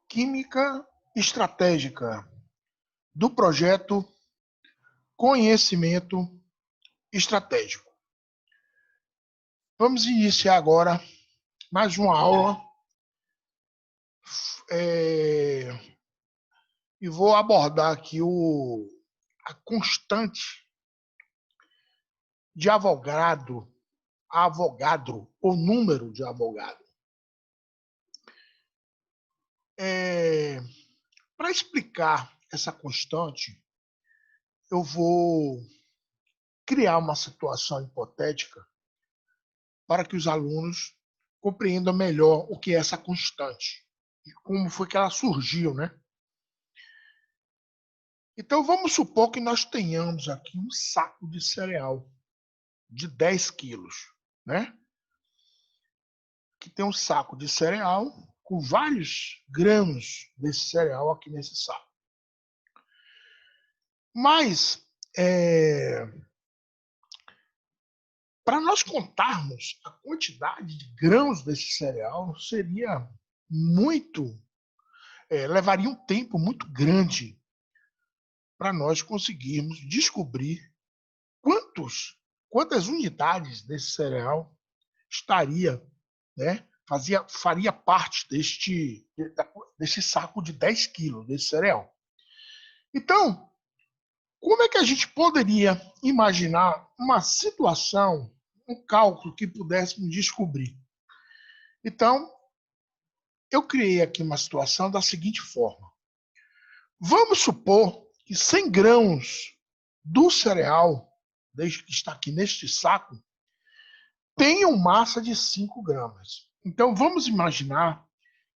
Química estratégica do projeto Conhecimento Estratégico. Vamos iniciar agora mais uma aula e vou abordar aqui a constante de Avogadro, ou número de Avogadro. Para explicar essa constante, eu vou criar uma situação hipotética para que os alunos compreendam melhor o que é essa constante e como foi que ela surgiu, né? Então, vamos supor que nós tenhamos aqui um saco de cereal de 10 quilos, né? Que tem um saco de cereal com vários grãos desse cereal aqui nesse saco. Mas, para nós contarmos a quantidade de grãos desse cereal, seria levaria um tempo muito grande para nós conseguirmos descobrir quantas unidades desse cereal estaria, né, faria parte deste saco de 10 quilos desse cereal. Então, como é que a gente poderia imaginar uma situação, um cálculo que pudéssemos descobrir? Então, eu criei aqui uma situação da seguinte forma. Vamos supor que 100 grãos do cereal, que está aqui neste saco, tenham massa de 5 gramas. Então, vamos imaginar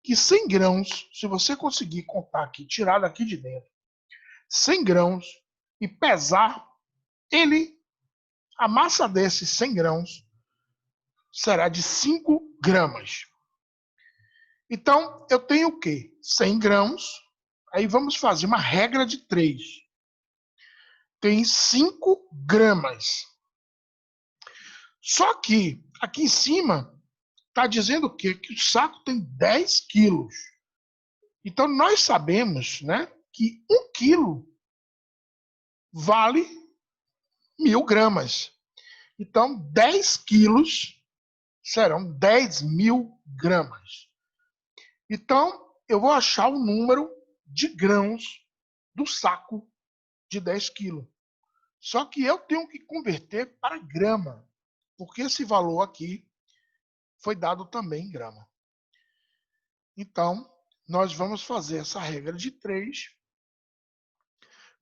que 100 grãos, se você conseguir contar aqui, tirar daqui de dentro, 100 grãos e pesar a massa desses 100 grãos será de 5 gramas. Então, eu tenho o quê? 100 grãos, aí vamos fazer uma regra de 3. Tem 5 gramas. Só que aqui em cima está dizendo o quê? Que o saco tem 10 quilos. Então, nós sabemos, né, que 1 quilo vale 1.000 gramas. Então, 10 quilos serão 10.000 gramas. Então, eu vou achar o número de grãos do saco de 10 quilos. Só que eu tenho que converter para grama, porque esse valor aqui foi dado também em grama. Então, nós vamos fazer essa regra de 3,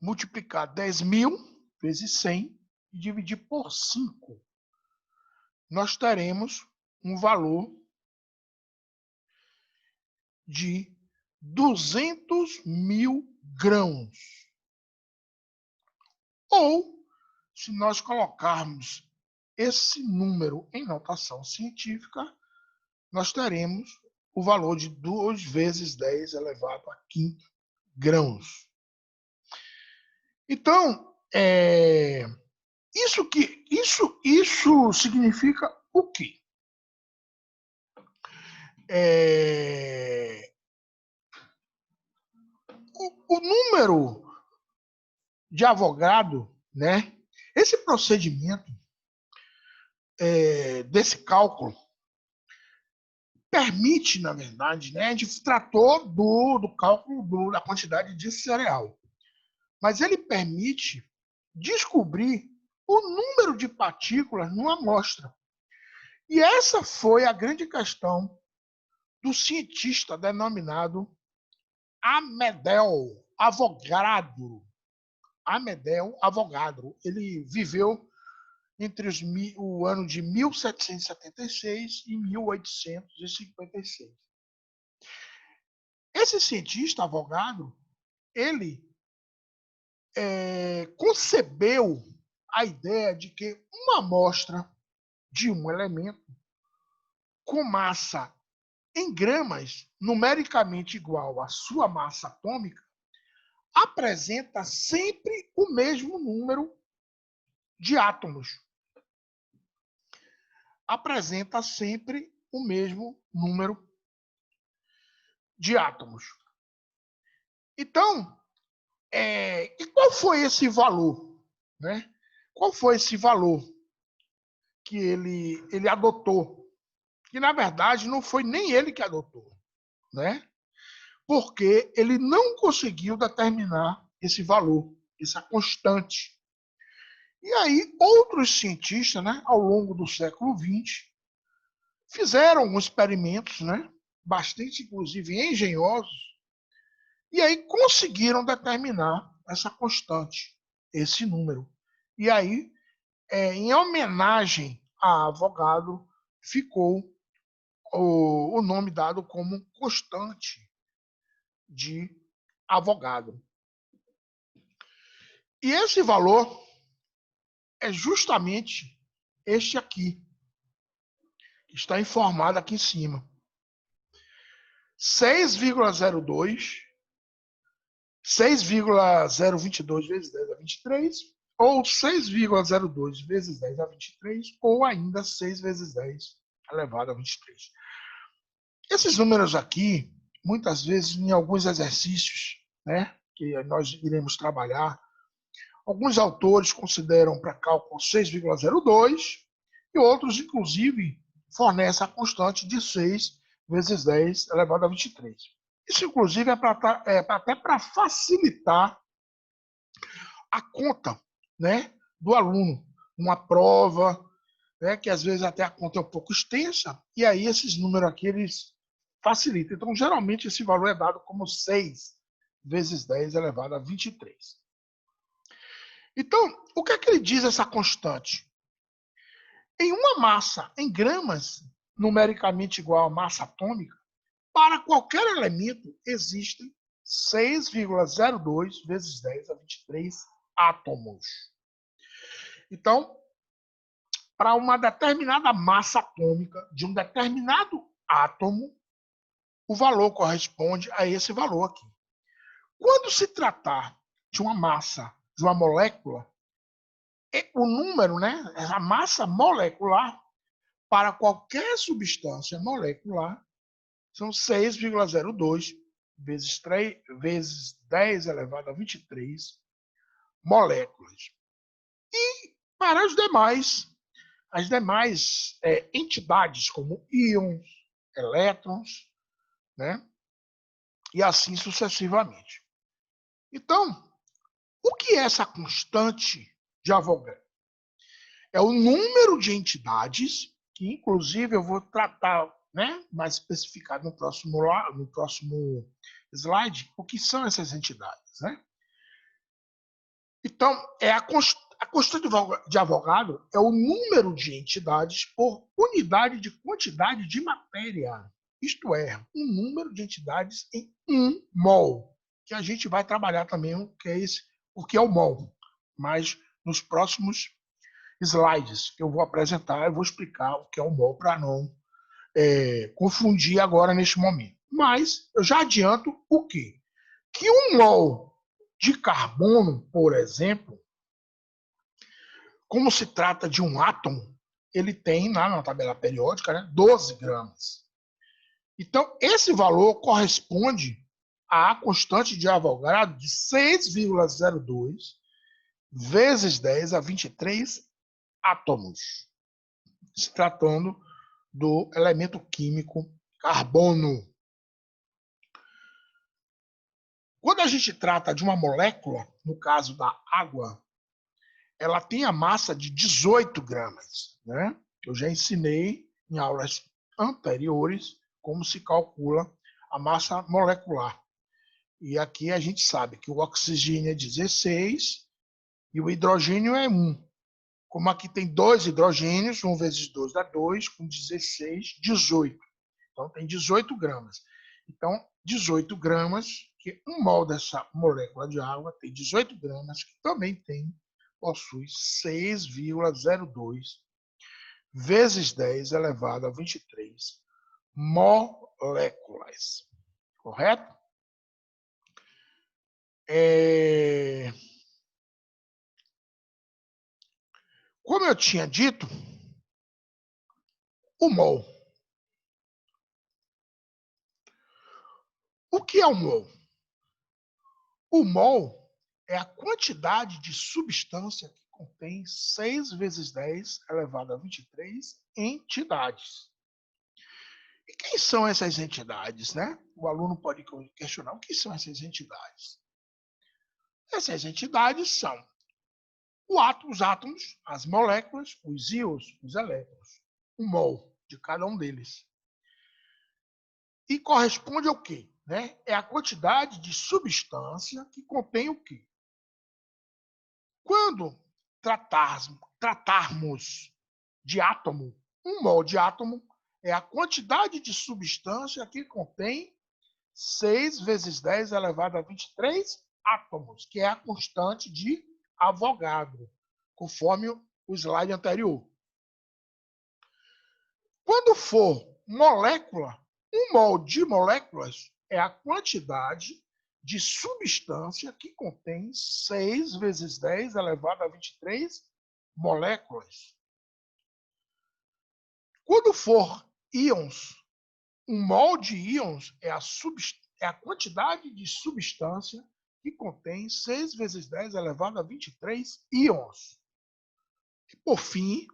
multiplicar 10.000 vezes 100 e dividir por 5. Nós teremos um valor de 200.000 grãos. Ou, se nós colocarmos esse número em notação científica, nós teremos o valor de 2 vezes 10 elevado a 5 grãos. Então, isso significa o quê? O número de Avogadro, né? Esse procedimento desse cálculo permite, na verdade, né? A gente tratou do cálculo da quantidade de cereal, mas ele permite descobrir o número de partículas numa amostra. E essa foi a grande questão do cientista denominado Amedeo Avogadro. Amedeo Avogadro. Ele viveu entre o ano de 1776 e 1856. Esse cientista Avogadro, ele concebeu a ideia de que uma amostra de um elemento com massa em gramas numericamente igual à sua massa atômica apresenta sempre o mesmo número de átomos. Apresenta sempre o mesmo número de átomos. Então, e qual foi esse valor? Né? Qual foi esse valor que ele adotou? Que, na verdade, não foi nem ele que adotou, né? Porque ele não conseguiu determinar esse valor, essa constante. E aí, outros cientistas, né, ao longo do século XX, fizeram alguns experimentos, né, bastante, inclusive, engenhosos, e aí conseguiram determinar essa constante, esse número. E aí, em homenagem a Avogadro, ficou o nome dado como constante de Avogadro. E esse valor é justamente este aqui, que está informado aqui em cima. 6,02, 6,022 vezes 10 a 23, ou 6,02 vezes 10 a 23, ou ainda 6 vezes 10 elevado a 23. Esses números aqui, muitas vezes, em alguns exercícios, né, que nós iremos trabalhar, alguns autores consideram para cálculo 6,02 e outros, inclusive, fornecem a constante de 6 vezes 10 elevado a 23. Isso, inclusive, até para facilitar a conta, né, do aluno. Uma prova, né, que às vezes até a conta é um pouco extensa, e aí esses números aqui, eles facilitam. Então, geralmente, esse valor é dado como 6 vezes 10 elevado a 23. Então, o que é que ele diz essa constante? Em uma massa, em gramas, numericamente igual à massa atômica, para qualquer elemento existem 6,02 vezes 10 a 23 átomos. Então, para uma determinada massa atômica de um determinado átomo, o valor corresponde a esse valor aqui. Quando se tratar de uma massa, de uma molécula, o número, né, a massa molecular, para qualquer substância molecular, são 6,02 vezes 3, vezes 10 elevado a 23 moléculas. E para as demais entidades, como íons, elétrons, né, e assim sucessivamente. Então, o que é essa constante de Avogadro? É o número de entidades, que inclusive eu vou tratar, né, mais especificado no próximo slide, o que são essas entidades. Né? Então, a constante de Avogadro é o número de entidades por unidade de quantidade de matéria. Isto é, um número de entidades em 1 mol, que a gente vai trabalhar também o que é o mol. Mas nos próximos slides que eu vou apresentar, eu vou explicar o que é o mol para não confundir agora neste momento. Mas eu já adianto o quê? Que um mol de carbono, por exemplo, como se trata de um átomo, ele tem lá na tabela periódica, né, 12 gramas. Então, esse valor corresponde à constante de Avogadro de 6,02 vezes 10 a 23 átomos, se tratando do elemento químico carbono. Quando a gente trata de uma molécula, no caso da água, ela tem a massa de 18 gramas. Né? Eu já ensinei em aulas anteriores como se calcula a massa molecular. E aqui a gente sabe que o oxigênio é 16 e o hidrogênio é 1. Como aqui tem 2 hidrogênios, 1 vezes 2 dá 2, com 16, 18. Então tem 18 gramas. Então, 18 gramas, que um mol dessa molécula de água tem 18 gramas, que também possui 6,02 vezes 10 elevado a 23 moléculas. Correto? Como eu tinha dito, o mol. O que é o mol? O mol é a quantidade de substância que contém 6 vezes 10 elevado a 23 entidades. E quem são essas entidades, né? O aluno pode questionar o que são essas entidades. Essas entidades são os átomos, as moléculas, os íons, os elétrons. O mol de cada um deles. E corresponde ao quê? Né? É a quantidade de substância que contém o quê? Quando tratarmos de átomo, um mol de átomo é a quantidade de substância que contém 6 vezes 10 elevado a 23 átomos, que é a constante de Avogadro, conforme o slide anterior. Quando for molécula, um mol de moléculas é a quantidade de substância que contém 6 vezes 10 elevado a 23 moléculas. Quando for íons, um mol de íons é a quantidade de substância que contém 6 vezes 10 elevado a 23 íons. E, por fim,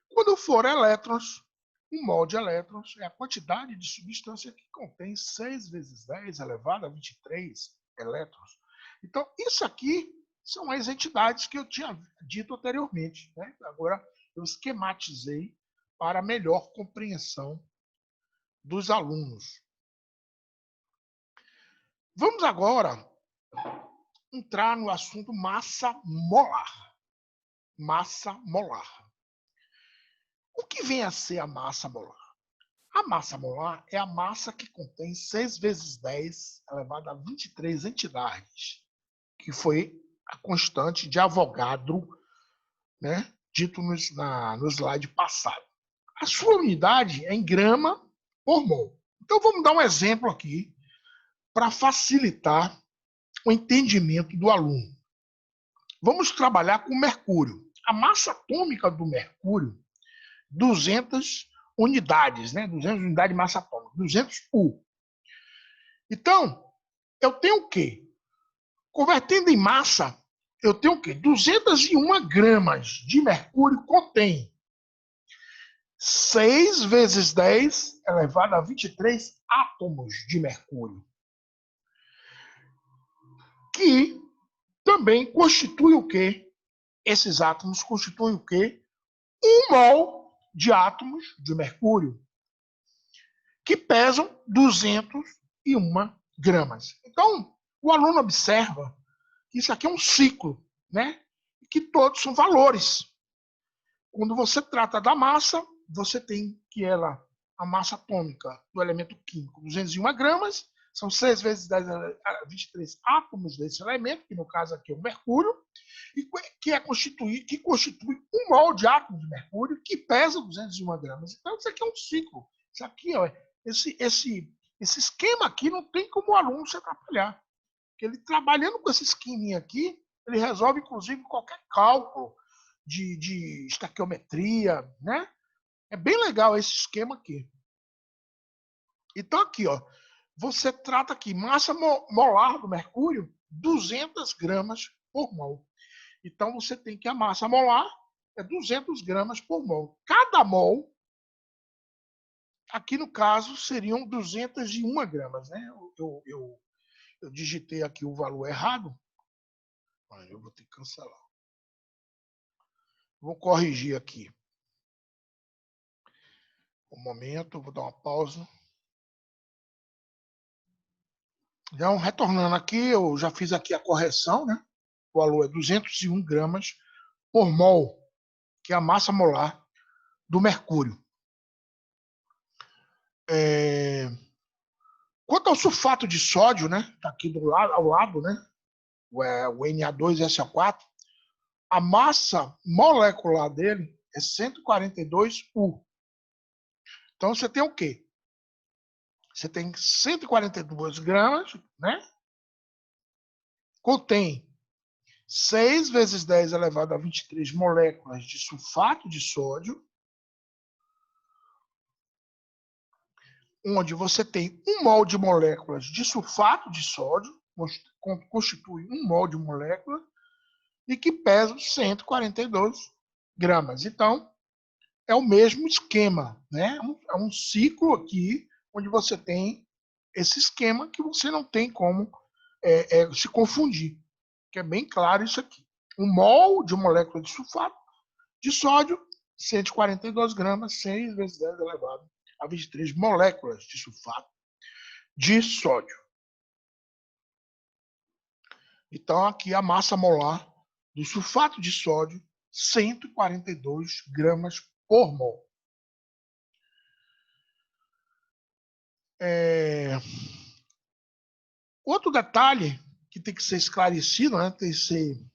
quando for elétrons, um mol de elétrons é a quantidade de substância que contém 6 vezes 10 elevado a 23 elétrons. Então, isso aqui são as entidades que eu tinha dito anteriormente. Né? Agora, eu esquematizei para melhor compreensão dos alunos. Vamos agora entrar no assunto massa molar. Massa molar. O que vem a ser a massa molar? A massa molar é a massa que contém 6 vezes 10 elevado a 23 entidades, que foi a constante de Avogadro, né, dito no slide passado. A sua unidade é em grama por mol. Então, vamos dar um exemplo aqui para facilitar o entendimento do aluno. Vamos trabalhar com mercúrio. A massa atômica do mercúrio, 200 unidades, né? 200 unidades de massa atômica, 200 U. Então, eu tenho o quê? Convertendo em massa, eu tenho o quê? 201 gramas de mercúrio contém 6 vezes 10 elevado a 23 átomos de mercúrio, que também constitui o quê? Esses átomos constituem o quê? Um mol de átomos de mercúrio, que pesam 201 gramas. Então, o aluno observa que isso aqui é um ciclo, né? Que todos são valores. Quando você trata da massa, você tem que a massa atômica do elemento químico, 201 gramas, são 6 vezes 10 a 23 átomos desse elemento, que no caso aqui é o mercúrio, e que constitui um mol de átomo de mercúrio que pesa 201 gramas. Então, isso aqui é um ciclo. Isso aqui, ó, esse esquema aqui não tem como o aluno se atrapalhar. Porque ele trabalhando com esse esqueminha aqui, ele resolve, inclusive, qualquer cálculo de estaquiometria, né? É bem legal esse esquema aqui. Então, aqui, ó, você trata aqui massa molar do mercúrio, 200 gramas por mol. Então, você tem que a massa molar é 200 gramas por mol. Cada mol, aqui no caso, seriam 201 gramas, né? Eu digitei aqui o valor errado. Eu vou ter que cancelar. Vou corrigir aqui. Um momento, vou dar uma pausa. Então, retornando aqui, eu já fiz aqui a correção, né? O valor é 201 gramas por mol, que é a massa molar do mercúrio. Quanto ao sulfato de sódio, né? Está aqui ao lado, né? O Na2SO4, a massa molecular dele é 142 U. Então, você tem o quê? Você tem 142 gramas, né? Contém 6 vezes 10 elevado a 23 moléculas de sulfato de sódio, onde você tem 1 mol de moléculas de sulfato de sódio, constitui um mol de molécula e que pesa 142 gramas. Então, é o mesmo esquema, né? É um ciclo aqui onde você tem esse esquema que você não tem como se confundir, que é bem claro isso aqui. Um mol de molécula de sulfato de sódio, 142 gramas, 6 vezes 10 elevado a 23 moléculas de sulfato de sódio. Então, aqui a massa molar do sulfato de sódio, 142 gramas por mol. Outro detalhe que tem que ser esclarecido, né, tem que ser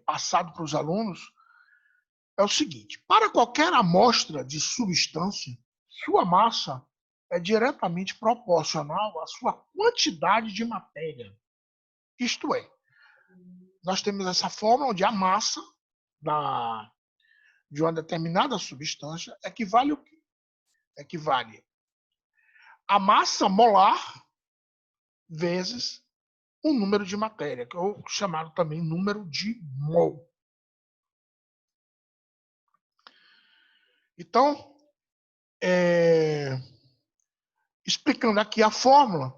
passado para os alunos, é o seguinte: para qualquer amostra de substância, sua massa é diretamente proporcional à sua quantidade de matéria. Isto é, nós temos essa fórmula onde a massa de uma determinada substância equivale o quê? Equivale a massa molar vezes o número de matéria, que é o chamado também número de mol. Então, explicando aqui a fórmula,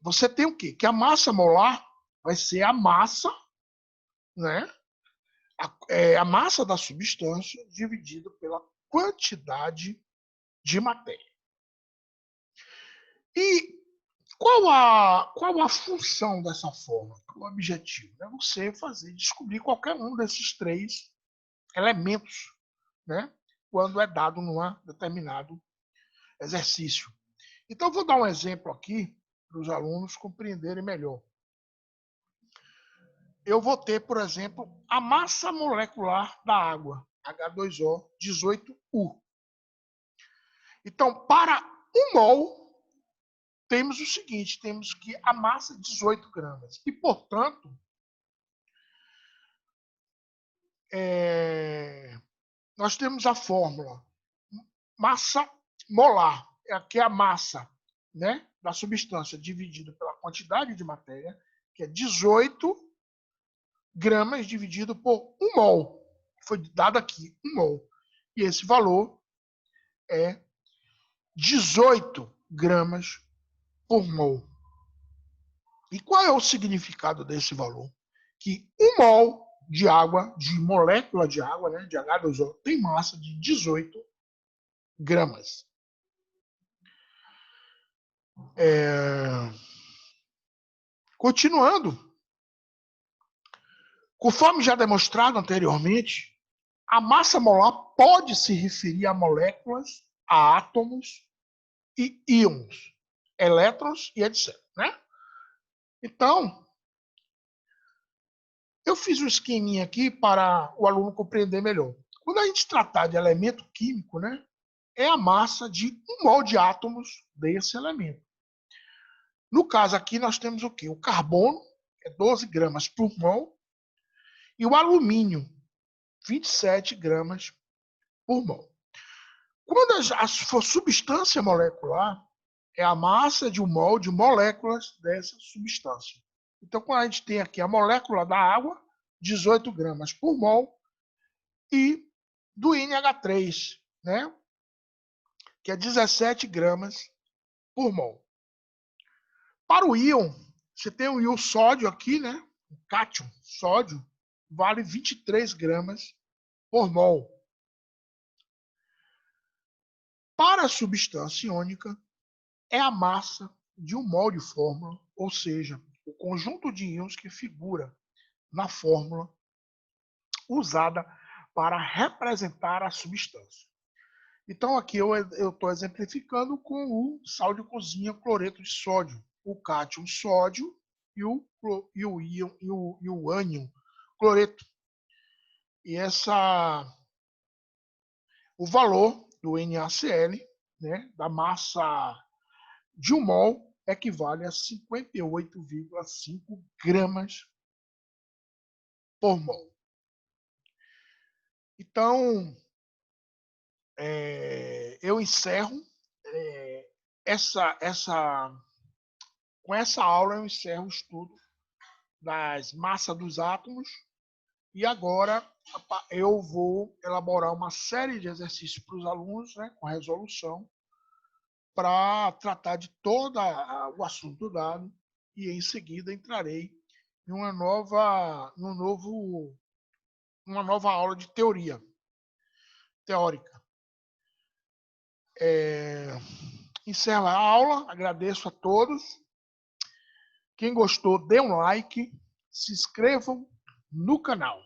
você tem o quê? Que a massa molar vai ser a massa, né? A massa da substância dividida pela quantidade de matéria. E qual a função dessa fórmula? O objetivo é você descobrir qualquer um desses três elementos, né? Quando é dado num determinado exercício. Então, eu vou dar um exemplo aqui para os alunos compreenderem melhor. Eu vou ter, por exemplo, a massa molecular da água, H2O 18U. Então, para 1 mol, temos o seguinte, temos que a massa é 18 gramas. E, portanto, nós temos a fórmula massa molar, que é a massa, né, da substância dividida pela quantidade de matéria, que é 18 gramas dividido por 1 mol. Foi dado aqui, 1 mol. E esse valor é 18 gramas por mol. E qual é o significado desse valor? Que 1 mol de água, de molécula de água, né, de H2O, tem massa de 18 gramas. Continuando, conforme já demonstrado anteriormente, a massa molar pode se referir a moléculas, a átomos e íons, elétrons e etc. Né? Então, eu fiz um esqueminha aqui para o aluno compreender melhor. Quando a gente tratar de elemento químico, né, é a massa de 1 mol de átomos desse elemento. No caso aqui, nós temos o quê? O carbono, que é 12 gramas por mol, e o alumínio, 27 gramas por mol. Quando a substância molecular é a massa de 1 mol de moléculas dessa substância. Então, quando a gente tem aqui a molécula da água, 18 gramas por mol, e do NH3, né, que é 17 gramas por mol. Para o íon, você tem o íon sódio aqui, né, o cátion, sódio, vale 23 gramas por mol. Para a substância iônica, é a massa de 1 mol de fórmula, ou seja, o conjunto de íons que figura na fórmula usada para representar a substância. Então, aqui eu estou exemplificando com o sal de cozinha cloreto de sódio, o cátion sódio e o ânion cloreto. E o valor do NaCl, né, da massa de 1 mol, equivale a 58,5 gramas por mol. Então, eu encerro essa Com essa aula eu encerro o estudo das massas dos átomos e agora eu vou elaborar uma série de exercícios para os alunos, né, com resolução, para tratar de todo o assunto dado e em seguida entrarei em uma nova aula de teórica. Encerro a aula, agradeço a todos. Quem gostou, dê um like, se inscrevam no canal.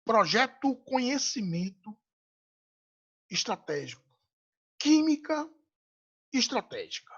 Projeto Conhecimento Estratégico. Química estratégica.